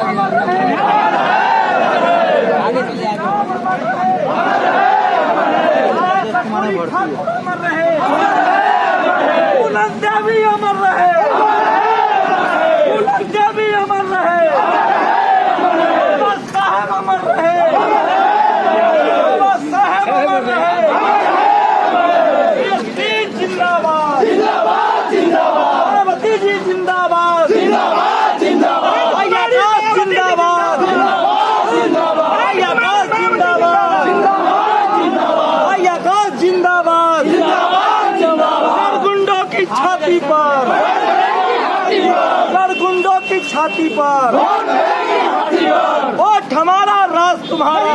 भी अमर रहे, भी अमर रहे, साहब अमर रहे, साहब अमर रहे। जिंदाबाद जिंदाबाद जिंदाबाद, मायावती जी जिंदाबाद जिंदाबाद जिंदाबाद, जिंदाबाद जिंदाबाद जिंदाबाद, जिंदाबाद जिंदाबाद। गुंडों की छाती पर, गुंडों की छाती पर वोट हमारा, राज तुम्हारा,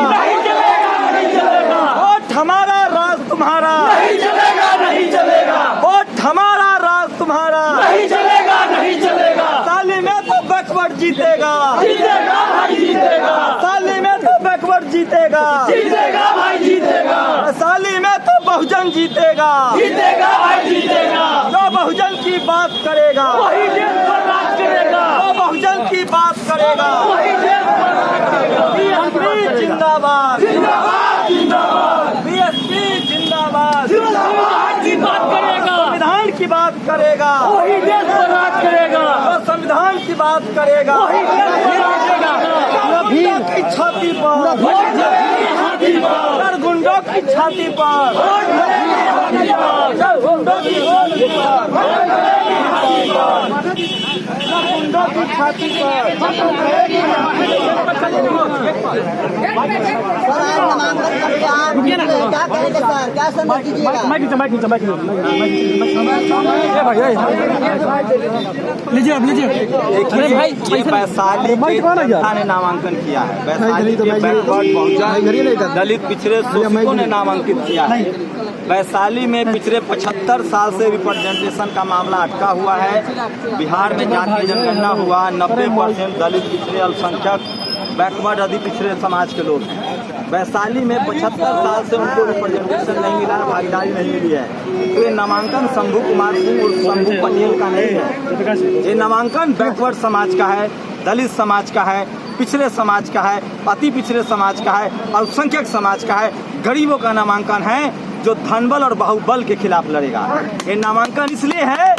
वोट हमारा, राज तुम्हारा, नहीं चलेगा, नहीं चलेगा, वोट हमारा, राज तुम्हारा, नहीं चलेगा, नहीं चलेगा। साली में तो बैकवर्ड जीतेगा, जीतेगा भाई जीतेगा, साली में तो बैकवर्ड जीतेगा, जीतेगा भाई जीतेगा, साली में तो बहुजन जीतेगा, जीतेगा भाई जीतेगा। जो बहुजन की बात करेगा वही देश पर राज करेगा, जो बहुजन की बात करेगा वही देश पर राज करेगा। बीएसपी जिंदाबाद जिंदाबाद जिंदाबाद, बीएसपी जिंदाबाद जिंदाबाद की बात करेगा, संविधान की बात करेगा वही देश पर राज करेगा, संविधान की बात करेगा वही देश पर राज करेगा। की छाती पर, गुंडों की छाती पर, गुंडों की छाती पर, गुंडों की छाती पर। क्या कहेंगे सर, क्या संदेश दीजिएगा? लीजिए आप लीजिए। भाई वैशाली के जनता ने नामांकन किया है, वैशाली के बैकवर्ड बहुजन दलित पिछड़े शोषितों ने नामांकित किया है। वैशाली में पिछले 75 साल से रिप्रेजेंटेशन का मामला अटका हुआ है। बिहार में जाति जनगणना हुआ, 90% दलित पिछड़े अल्पसंख्यक बैकवर्ड अधि पिछड़े समाज के लोग हैं। वैशाली में 75 साल से उनको रिप्रेजेंटेशन नहीं मिला, भागीदारी नहीं मिली है। तो ये नामांकन शंभू कुमार सिंह और शंभू पटेल का नहीं है, ये नामांकन बैकवर्ड समाज का है, दलित समाज का है, पिछड़े समाज का है, अति पिछड़े समाज का है, अल्पसंख्यक समाज का है, गरीबों का नामांकन है जो धनबल और बाहुबल के खिलाफ लड़ेगा। ये नामांकन इसलिए है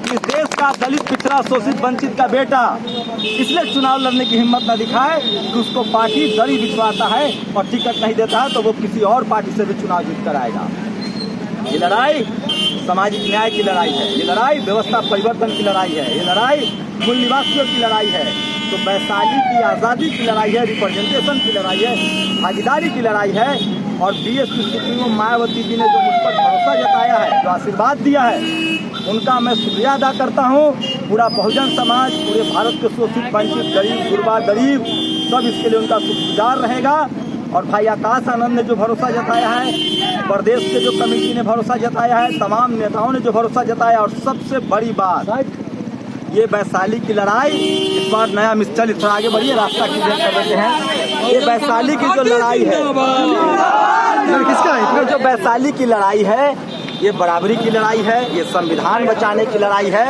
कि देश का दलित पिछड़ा शोषित वंचित का बेटा इसलिए चुनाव लड़ने की हिम्मत न दिखाए कि उसको पार्टी दरी बिछवाता है और टिकट नहीं देता है तो वो किसी और पार्टी से भी चुनाव जीत कर आएगा। ये लड़ाई सामाजिक न्याय की लड़ाई है, ये लड़ाई व्यवस्था परिवर्तन की लड़ाई है, ये लड़ाई मूल निवासियों की लड़ाई है। तो वैशाली की आज़ादी की लड़ाई है, रिप्रेजेंटेशन की लड़ाई है, भागीदारी की लड़ाई है। और बीएसपी सुप्रीमो मायावती जी ने जो मुझ पर भरोसा जताया है, जो आशीर्वाद दिया है, उनका मैं शुक्रिया अदा करता हूँ। पूरा बहुजन समाज, पूरे भारत के शोषित वंचित गरीब गुरबा गरीब सब इसके लिए उनका शुक्रगुजार रहेगा। और भाई आकाश आनंद ने जो भरोसा जताया है, प्रदेश के जो कमेटी ने भरोसा जताया है, तमाम नेताओं ने जो भरोसा जताया, और सबसे बड़ी बात ये वैशाली की लड़ाई इस बार नया मिसचल, थोड़ा आगे बढ़िए, रास्ता क्लियर कर देते हैं। ये वैशाली की जो लड़ाई है, किसका है? जो वैशाली की लड़ाई है ये बराबरी की लड़ाई है, ये संविधान बचाने की लड़ाई है।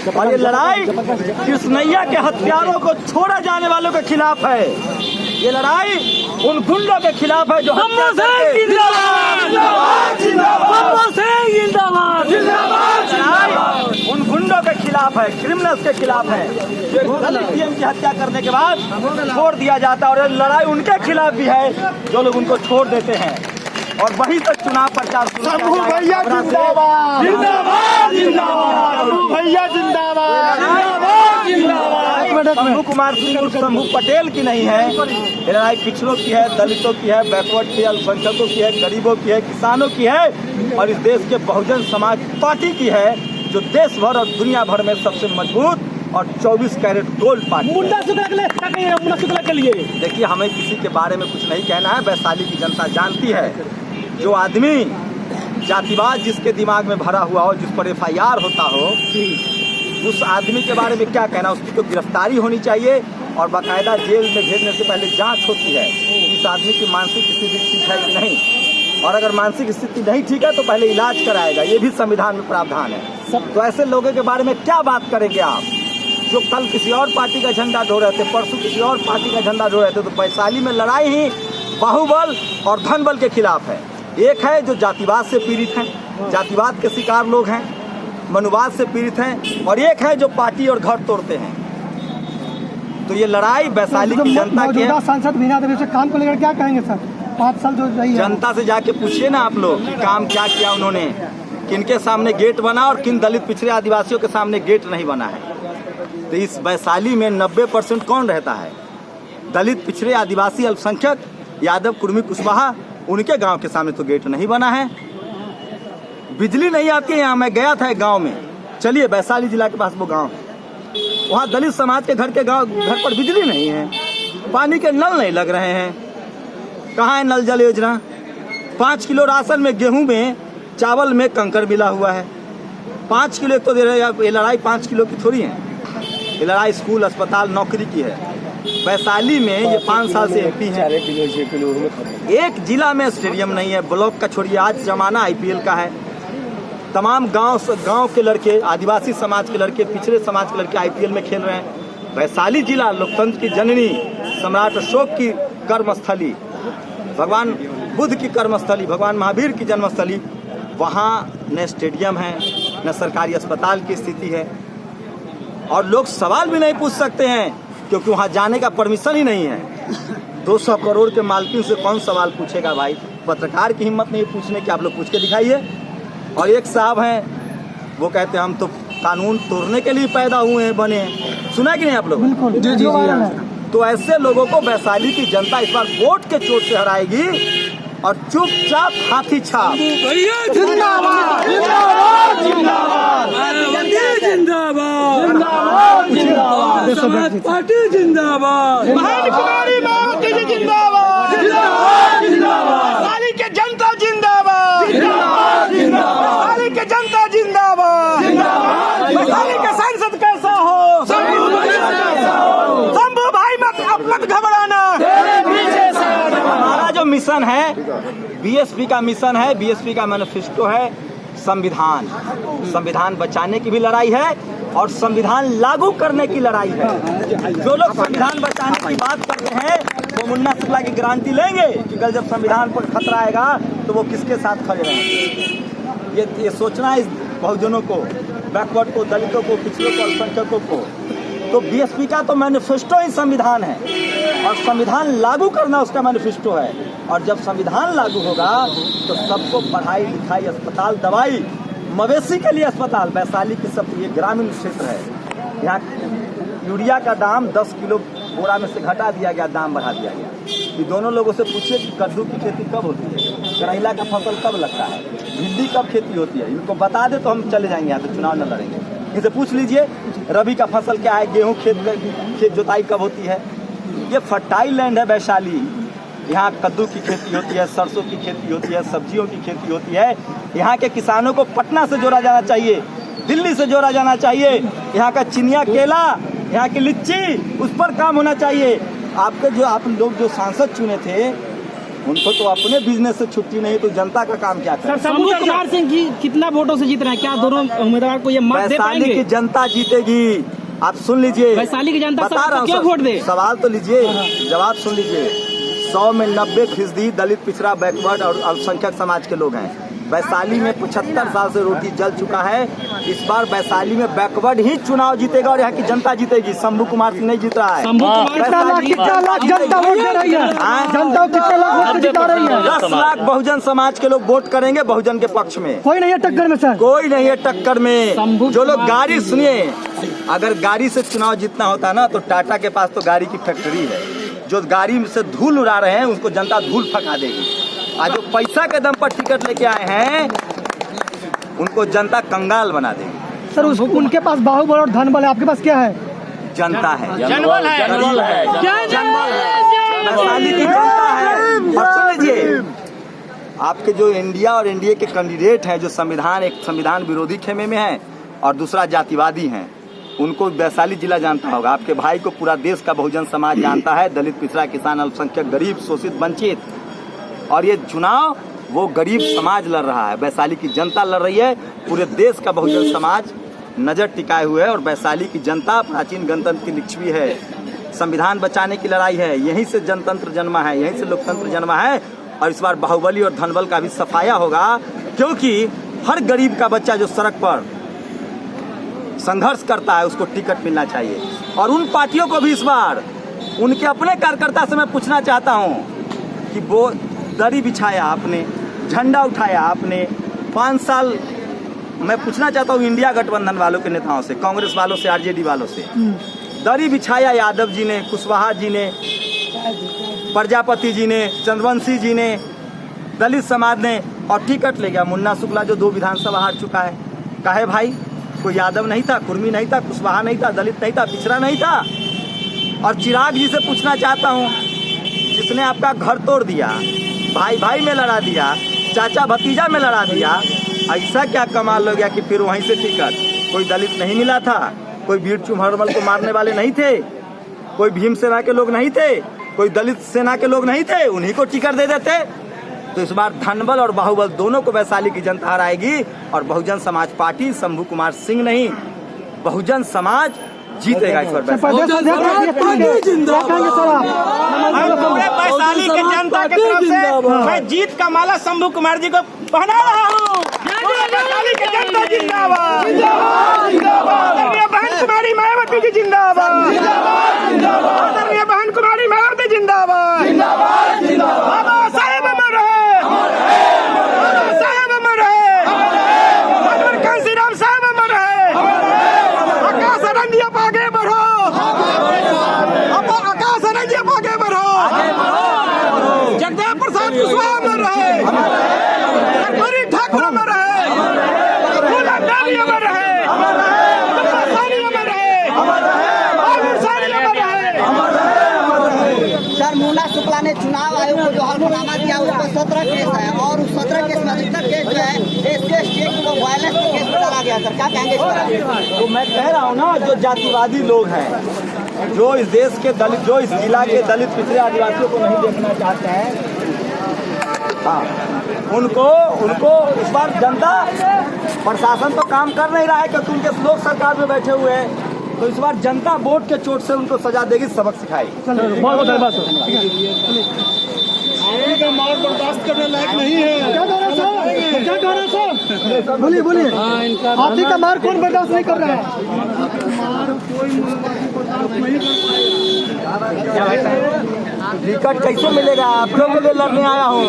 और ये लड़ाई कृष्णैया के हथियारों को छोड़े जाने वालों के खिलाफ है। ये लड़ाई उन गुंडों के खिलाफ है जो उन गुंडों के खिलाफ है, क्रिमिनल्स के खिलाफ है। दलित पीएम की हत्या करने के बाद छोड़ दिया जाता है, और लड़ाई उनके खिलाफ भी है जो लोग उनको छोड़ देते हैं। और वहीं तक चुनाव प्रचार शंभू भैया जिंदाबाद जिंदाबाद जिंदाबाद, भैया जिंदाबाद जिंदाबाद। शंभू कुमार सिंह और शंभू पटेल की नहीं है, ये लड़ाई पिछड़ों की है, दलितों की है, बैकवर्ड की है, अल्पसंख्यकों की है, गरीबों की है, किसानों की है, और इस देश के बहुजन समाज पार्टी की है, जो देश भर और दुनिया भर में सबसे मजबूत और 24 कैरेट गोल्ड पार्टी। के लिए देखिए, हमें किसी के बारे में कुछ नहीं कहना है। वैशाली की जनता जानती है, जो आदमी जातिवाद जिसके दिमाग में भरा हुआ हो, जिस पर FIR होता हो, उस आदमी के बारे में क्या कहना। उसकी तो गिरफ्तारी होनी चाहिए और बाकायदा जेल में भेजने से पहले जांच होती है इस आदमी की मानसिक स्थिति ठीक है कि नहीं, और अगर मानसिक स्थिति नहीं ठीक है तो पहले इलाज कराएगा, ये भी संविधान में प्रावधान है। तो ऐसे लोगों के बारे में क्या बात करेंगे आप? जो कल किसी और पार्टी का झंडा ढो रहे थे, परसों किसी और पार्टी का झंडा ढो रहे थे। तो वैशाली में लड़ाई ही बाहुबल और धनबल के खिलाफ है। एक है जो जातिवाद से पीड़ित हैं, जातिवाद के शिकार लोग हैं, मनुवाद से पीड़ित हैं, और एक है जो पार्टी और घर तोड़ते हैं। तो ये लड़ाई वैशाली की जनता की है। सांसद मीना देवी से काम को लेकर क्या कहेंगे सर? 5 साल जो रही है, जनता से जाके पूछिए ना आप लोग कि काम क्या किया उन्होंने, किनके सामने गेट बना और किन दलित पिछड़े आदिवासियों के सामने गेट नहीं बना है। तो इस वैशाली में 90% कौन रहता है? दलित पिछड़े आदिवासी अल्पसंख्यक यादव कुर्मी कुशवाहा, उनके गांव के सामने तो गेट नहीं बना है। बिजली नहीं आती है यहाँ। मैं गया था एक गांव में, चलिए वैशाली जिला के पास वो गांव है, वहाँ दलित समाज के घर पर बिजली नहीं है, पानी के नल नहीं लग रहे हैं। कहाँ है नल जल योजना? 5 किलो राशन में, गेहूं में, चावल में कंकड़ मिला हुआ है। 5 किलो तो दे रहे हैं। ये लड़ाई 5 किलो की थोड़ी है, ये लड़ाई स्कूल, अस्पताल, नौकरी की है। वैशाली में ये 5 साल से एमपी है। एक जिला में स्टेडियम नहीं है, ब्लॉक का छोड़िए। आज जमाना IPL का है। तमाम गांव के लड़के, आदिवासी समाज के लड़के, पिछड़े समाज के लड़के IPL में खेल रहे हैं। वैशाली जिला लोकतंत्र की जननी, सम्राट अशोक की कर्मस्थली, भगवान बुद्ध की कर्मस्थली, भगवान महावीर की जन्मस्थली, वहाँ न स्टेडियम है, न सरकारी अस्पताल की स्थिति है, और लोग सवाल भी नहीं पूछ सकते हैं क्योंकि वहाँ जाने का परमिशन ही नहीं है। 200 करोड़ के मालकिन से कौन सवाल पूछेगा भाई? पत्रकार की हिम्मत नहीं पूछने की, आप लोग पूछ के दिखाइए। और एक साहब हैं, वो कहते हैं हम तो कानून तोड़ने के लिए पैदा हुए हैं, बने हैं। सुना कि नहीं आप लोग? बिल्कुल जी। तो ऐसे लोगों को वैशाली की जनता इस बार वोट के चोट से हराएगी और चुपचाप हाथी छाप। जिंदाबाद जिंदाबाद जिंदाबाद जिंदाबाद जिंदाबाद समाज पार्टी जिंदाबाद, कुमारी मायावती जी जिंदाबाद जिंदाबाद जिंदाबाद, वैशाली के जनता जिंदाबाद जिंदाबाद जिंदाबाद, वैशाली के जनता जिंदाबाद जिंदाबाद, वैशाली के सांसद कैसा हो? शंभू भाई मत घबराना, हमारा जो मिशन है, BSP का मिशन है, BSP का मैनिफेस्टो है संविधान। संविधान बचाने की भी लड़ाई है और संविधान लागू करने की लड़ाई है। जो लोग संविधान बचाने की बात करते हैं वो मुन्ना शुक्ला की गारंटी लेंगे कि कल जब संविधान पर खतरा आएगा तो वो किसके साथ खड़े रहेंगे। ये सोचना है इस बहुजनों को, बैकवर्ड को, दलितों को, पिछड़ों को, अल्पसंख्यकों को। तो BSP का तो मैनिफेस्टो ही संविधान है और संविधान लागू करना उसका मैनिफेस्टो है। और जब संविधान लागू होगा तो सबको पढ़ाई लिखाई, अस्पताल, दवाई, मवेशी के लिए अस्पताल। वैशाली की सब ये ग्रामीण क्षेत्र है, यहाँ यूरिया का दाम 10 किलो बोरा में से घटा दिया गया, दाम बढ़ा दिया गया। ये दोनों लोगों से पूछिए कि कद्दू की खेती कब होती है, करेला का फसल कब लगता है, भिंडी कब खेती होती है। इनको बता दे तो हम चले जाएंगे यहाँ से, चुनाव न लड़ेंगे। इनसे पूछ लीजिए रबी का फसल क्या है, गेहूँ खेत जोताई कब होती है। ये फर्टाइल लैंड है वैशाली, यहाँ कद्दू की खेती होती है, सरसों की खेती होती है, सब्जियों की खेती होती है। यहाँ के किसानों को पटना से जोड़ा जाना चाहिए, दिल्ली से जोड़ा जाना चाहिए। यहाँ का चिनिया केला, यहाँ की लिच्ची, उस पर काम होना चाहिए। आपके जो आप लोग जो सांसद चुने थे उनको तो अपने बिजनेस से छुट्टी नहीं, तो जनता का काम क्या करे? शंभू कुमार सिंह जी कितना वोटों से जीत रहे हैं? क्या दोनों उम्मीदवार को ये मत दे पाएंगे? वैशाली की जनता जीतेगी। आप सुन लीजिए, वैशाली की जनता बता रहा हूँ, क्यों वोट दे? सवाल तो लीजिए, जवाब सुन लीजिए। 100 में 90% दलित, पिछड़ा, बैकवर्ड और अल्पसंख्यक समाज के लोग हैं। वैशाली में 75 साल से रोटी जल चुका है। इस बार वैशाली में बैकवर्ड ही चुनाव जीतेगा और यहाँ की जनता जीतेगी। शंभू कुमार सिंह नहीं जीत रहा है। शंभू कुमार कितना लाख जनता वोट दे रही है? जनता कितना लाख वोट जिता रही है? 10 लाख बहुजन समाज के लोग वोट करेंगे बहुजन के पक्ष में। कोई नहीं है टक्कर में सर, कोई नहीं है टक्कर में। जो लोग गाड़ी, सुनिए, अगर गाड़ी से चुनाव जीतना होता ना तो टाटा के पास तो गाड़ी की फैक्ट्री है। जो गाड़ी से धूल उड़ा रहे हैं उसको जनता धूल फंका देगी। आज जो पैसा के दम पर टिकट लेके आए हैं उनको जनता कंगाल बना देगी। सर उनके पास बाहुबल और धनबल है, आपके पास क्या है? जनता है, जनबल है, जनबल है, वैशाली की जनता है। और सुन लीजिए, आपके जो इंडिया और एनडीए के कैंडिडेट हैं, जो एक संविधान विरोधी खेमे में हैं और दूसरा जातिवादी हैं, उनको वैशाली जिला जानता होगा। आपके भाई को पूरा देश का बहुजन समाज जानता है, दलित, पिछड़ा, किसान, अल्पसंख्यक, गरीब, शोषित, वंचित। और ये चुनाव वो गरीब समाज लड़ रहा है, वैशाली की जनता लड़ रही है। पूरे देश का बहुजन समाज नजर टिकाए हुए है। और वैशाली की जनता प्राचीन गणतंत्र की लिच्छवी है, संविधान बचाने की लड़ाई है, यहीं से जनतंत्र जन्मा है, यहीं से लोकतंत्र जन्मा है। और इस बार बाहुबली और धनबल का भी सफाया होगा, क्योंकि हर गरीब का बच्चा जो सड़क पर संघर्ष करता है उसको टिकट मिलना चाहिए। और उन पार्टियों को भी इस बार उनके अपने कार्यकर्ता से मैं पूछना चाहता हूं कि वो दरी बिछाया आपने, झंडा उठाया आपने 5 साल, मैं पूछना चाहता हूं इंडिया गठबंधन वालों के नेताओं से, कांग्रेस वालों से, आरजेडी वालों से, दरी बिछाया यादव जी ने, कुशवाहा जी ने, प्रजापति जी ने, चंद्रवंशी जी ने, दलित समाज ने, और टिकट ले गया मुन्ना शुक्ला जो 2 विधानसभा हार चुका है। काहे भाई? कोई यादव नहीं था, कुर्मी नहीं था, कुशवाहा नहीं था, दलित नहीं था, पिछड़ा नहीं था। और चिराग जी से पूछना चाहता हूँ, जिसने आपका घर तोड़ दिया, भाई भाई में लड़ा दिया, चाचा भतीजा में लड़ा दिया, ऐसा क्या कमाल हो गया कि फिर वहीं से टिकट? कोई दलित नहीं मिला था, कोई वीर चुम्हड़मल को मारने वाले नहीं थे, कोई भीम सेना के लोग नहीं थे, कोई दलित सेना के लोग नहीं थे, उन्हीं को टिकट दे देते। तो इस बार धनबल और बाहुबल दोनों को वैशाली की जनता हराएगी। और बहुजन समाज पार्टी, शंभू कुमार सिंह नहीं, बहुजन समाज जीतेगा इस बार। पूरे वैशाली के जनता की तरफ से मैं जीत का माला शंभू कुमार जी को पहना रहा हूँ। वैशाली की जनता जिंदाबाद, आदरणीय बहन कुमारी मायावती जी जिंदाबाद, आदरणीय बहन कुमारी मायावती जिंदाबाद, बाबा साहेब अमर है, बाबा साहेब अमर है, डॉक्टर कांसीराम साहब अमर है, आकाश आनंद आप आगे बढ़ो, आकाश आनंद आप आगे बढ़ो, जगदेव प्रसाद कुशवाहा अमर है, कर्पूरी ठाकुर अमर है, फूलन देवी अमर है, सानी अमर है, बाबू सानी अमर है। सर, मुन्ना शुक्ला ने चुनाव आयोग को जो हलफनामा दिया उस पर 17 केस है, और उस 17 केस में अधिकतर केस जो है स्टेट को वायलेंस के केस में डाला गया। सर, क्या कहेंगे इस पर? तो मैं कह रहा हूँ ना, जो जातिवादी लोग हैं, जो इस देश के दलित, जो इस जिला के दलित पिछड़े आदिवासियों को नहीं देखना चाहते हैं, हाँ, उनको इस बार जनता, प्रशासन तो काम कर नहीं रहा है क्योंकि उनके लोग सरकार में बैठे हुए हैं। तो इस बार जनता वोट के चोट से उनको सजा देगी, सबक सिखाएगी। बहुत धन्यवाद का मार बर्दाश्त करने लायक नहीं है। क्या कह रहे सर? क्या कह रहे सर? बोलिए बोलिए। हाथी का मार कौन बर्दाश्त नहीं कर रहा है? मार कोई बर्दाश्त नहीं कर पाएगा। टिकट कैसे मिलेगा? आप लोग के लिए लड़ने आया हूँ।